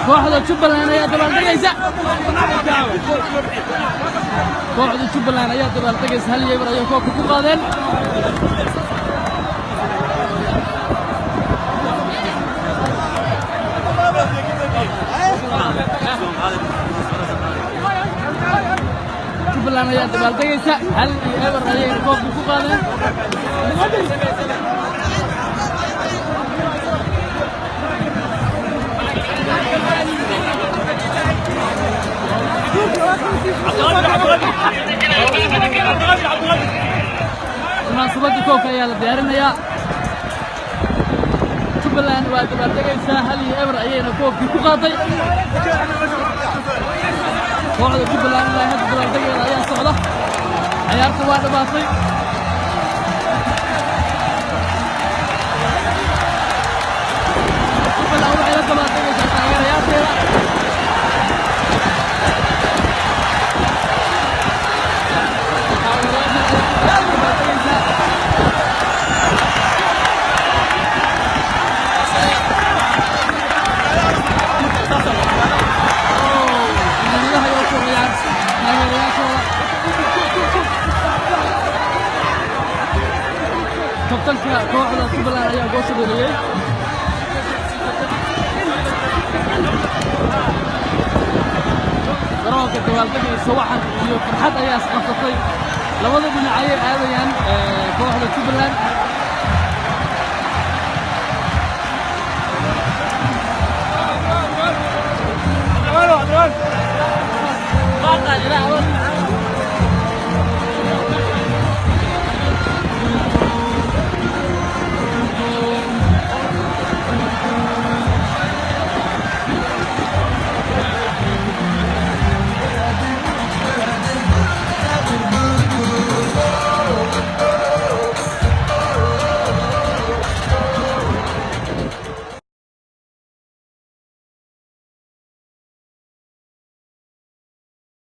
kooxda Jubbaland ayaa dabaaldegaysa kooxda Jubbaland ayaa dabaaldegaysa hal yeebar ayay koobka ku qaadeen Jubbaland ayaa dabaaldegaysa hal yeebar ayay koobka ku qaadeen munaasabadda koobka ayaa la diyaarinayaa Jubbaland waa dabaaldegaysaa hal yeebar ayayna koobkii ku qaaday kooxda Jubbaland ilaa hadda dabaaldegeeda ayaa socda ciyaarta waa dhamaatay Jubbaland waxay la dabaaldegaysaa taageerayaasheeda kabtanka kooxda Jubbaland ayaa goosha dhaliyay garoonka dabaaldegaysa waxan iyo farxad ayaa isqabsatay labada dhinac ayay aadayaan kooxda Jubbaland